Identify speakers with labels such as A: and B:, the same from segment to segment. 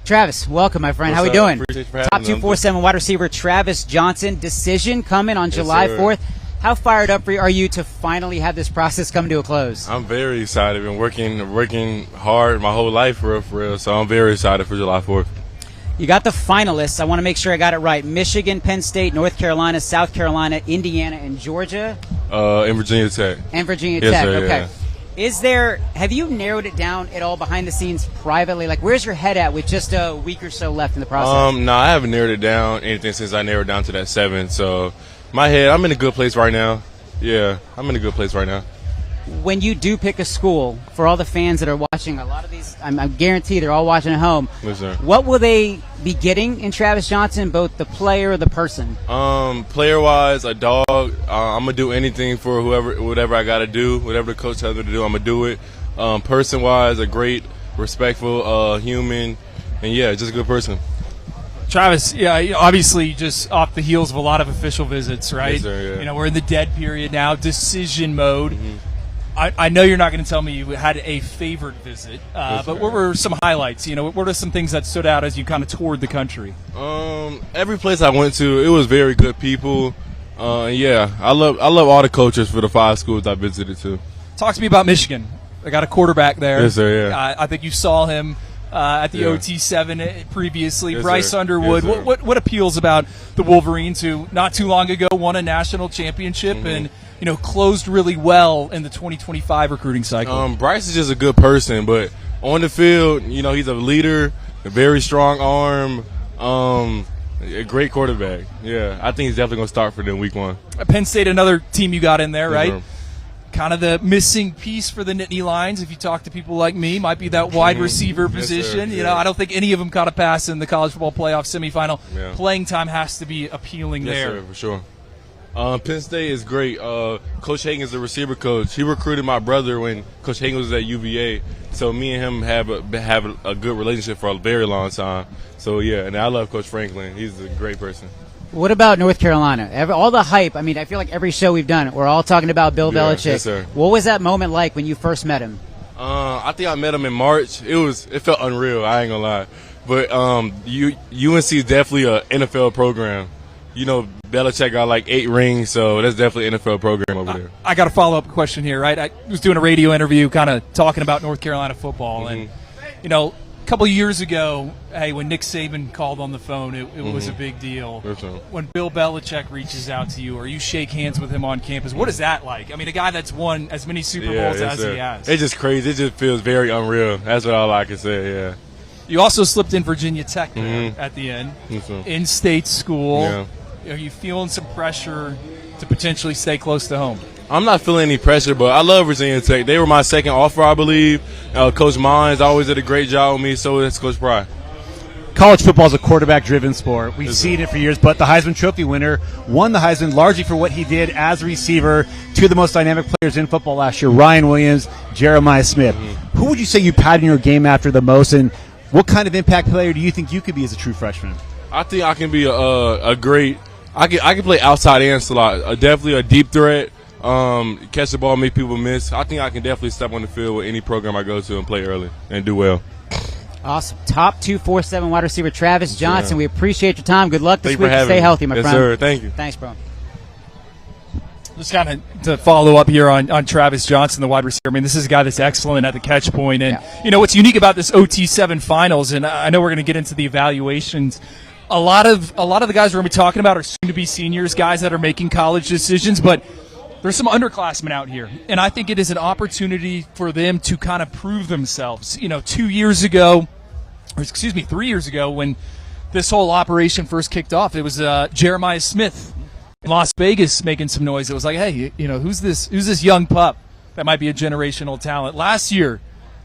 A: Travis, welcome, my friend.
B: What's
A: How we
B: up?
A: doing?
B: Appreciate you for having
A: Top
B: me.
A: 247 wide receiver Travis Johnson. Decision coming on July
B: sir.
A: 4th. How fired up are you to finally have this process come to a close?
B: I'm very excited. I've been working hard my whole life for real. So I'm very excited for July 4th.
A: You got the finalists. I want to make sure I got it right. Michigan, Penn State, North Carolina, South Carolina, Indiana, and Georgia.
B: In Virginia Tech.
A: And Virginia
B: Yes,
A: Tech.
B: sir,
A: Okay.
B: yeah.
A: Have you narrowed it down at all behind the scenes privately? Like, where's your head at with just a week or so left in the process?
B: No, I haven't narrowed it down anything since I narrowed down to that 7. So my head, I'm in a good place right now. Yeah, I'm in a good place right now.
A: When you do pick a school, for all the fans that are watching, a lot of these, I'm guaranteed they're all watching at home.
B: Yes, sir.
A: What will they be getting in Travis Johnson, both the player or the person?
B: Player-wise, a dog. I'm going to do anything for whatever I got to do. Whatever the coach tells me to do, I'm going to do it. Person-wise, a great, respectful human. And, yeah, just a good person.
C: Travis, yeah, obviously just off the heels of a lot of official visits, right?
B: Yes, sir, yeah.
C: We're in the dead period now, decision mode.
B: Mm-hmm.
C: I know you're not going to tell me you had a favorite visit,
B: Yes,
C: but
B: sir.
C: what were some highlights? What are some things that stood out as you kind of toured the country?
B: Every place I went to, it was very good people. Yeah, I love all the coaches for the 5 schools I visited to.
C: Talk to me about Michigan. I got a quarterback there.
B: Yes, sir, yeah.
C: I think you saw him at the
B: Yeah.
C: OT7 previously.
B: Yes,
C: Bryce
B: sir.
C: Underwood.
B: Yes, sir.
C: What appeals about the Wolverines, who not too long ago won a national championship and closed really well in the 2025 recruiting cycle?
B: Bryce is just a good person, but on the field, he's a leader, a very strong arm, a great quarterback. Yeah, I think he's definitely going to start for them week 1.
C: Penn State, another team you got in there,
B: Yes,
C: right?
B: sir.
C: Kind of the missing piece for the Nittany Lions, if you talk to people like me, might be that wide receiver
B: Yes,
C: position.
B: sir. Yeah.
C: I don't think any of them caught a pass in the college football playoff semifinal.
B: Yeah.
C: Playing time has to be appealing
B: Yes,
C: there.
B: sir, for sure. Penn State is great. Coach Hagan is the receiver coach. He recruited my brother when Coach Hagan was at UVA. So me and him have a good relationship for a very long time. So, yeah, and I love Coach Franklin. He's a great person.
A: What about North Carolina? All the hype. I mean, I feel like every show we've done, we're all talking about Bill
B: Yeah,
A: Belichick.
B: yes, sir.
A: What was that moment like when you first met him?
B: I think I met him in March. It felt unreal. I ain't gonna lie, but UNC is definitely a NFL program. Belichick got like 8 rings, so that's definitely an NFL program over there.
C: I got a follow-up question here, right? I was doing a radio interview kind of talking about North Carolina football, and, a couple of years ago, when Nick Saban called on the phone, it was a big deal.
B: Yes, sir.
C: When Bill Belichick reaches out to you or you shake hands with him on campus, what is that like? I mean, a guy that's won as many Super Bowls
B: yes,
C: as
B: sir.
C: he has.
B: It's just crazy. It just feels very unreal. That's all I can say, yeah.
C: You also slipped in Virginia Tech there at the end.
B: Yes, sir.
C: In-state school.
B: Yeah.
C: Are you feeling some pressure to potentially stay close to home?
B: I'm not feeling any pressure, but I love Virginia Tech. They were my second offer, I believe. Coach Mines always did a great job with me, so that's Coach Pry.
D: College football is a quarterback-driven sport. We've
B: Yes,
D: seen
B: sir.
D: it for years, but the Heisman Trophy winner won the Heisman largely for what he did as a receiver. 2 of the most dynamic players in football last year, Ryan Williams, Jeremiah Smith. Who would you say you pattern your game after the most, and what kind of impact player do you think you could be as a true freshman?
B: I think I can be a great – I can play outside and slot. Definitely a deep threat. Catch the ball, make people miss. I think I can definitely step on the field with any program I go to and play early and do well.
A: Awesome. Top 247 wide receiver Travis Johnson. We appreciate your time. Good luck this
B: Thank you
A: week.
B: for having
A: Stay
B: me.
A: healthy, my
B: yes,
A: friend.
B: Sir. Thank you.
A: Thanks, bro.
C: Just kind of to follow up here on Travis Johnson, the wide receiver. I mean, this is a guy that's excellent at the catch point. And, what's unique about this OT7 finals, and I know we're going to get into the evaluations, a lot of the guys we're going to be talking about are soon to be seniors, guys that are making college decisions, but there's some underclassmen out here, and I think it is an opportunity for them to kind of prove themselves. 3 years ago, when this whole operation first kicked off, it was Jeremiah Smith in Las Vegas making some noise. It was like, hey, who's this young pup that might be a generational talent? Last year,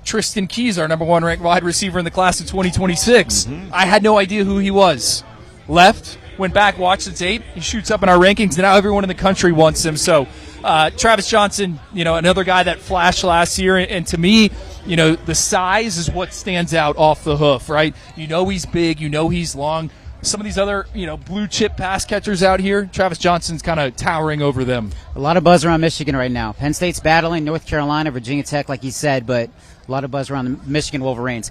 C: Tristan Keys, our number 1 ranked wide receiver in the class of 2026. I had no idea who he was. Left, went back, watched the tape. He shoots up in our rankings, and now everyone in the country wants him. So Travis Johnson, another guy that flashed last year, and to me, the size is what stands out off the hoof, right? He's big, he's long. Some of these other, blue chip pass catchers out here, Travis Johnson's kind of towering over them.
A: A lot of buzz around Michigan right now. Penn State's battling North Carolina, Virginia Tech, like you said, but a lot of buzz around the Michigan Wolverines.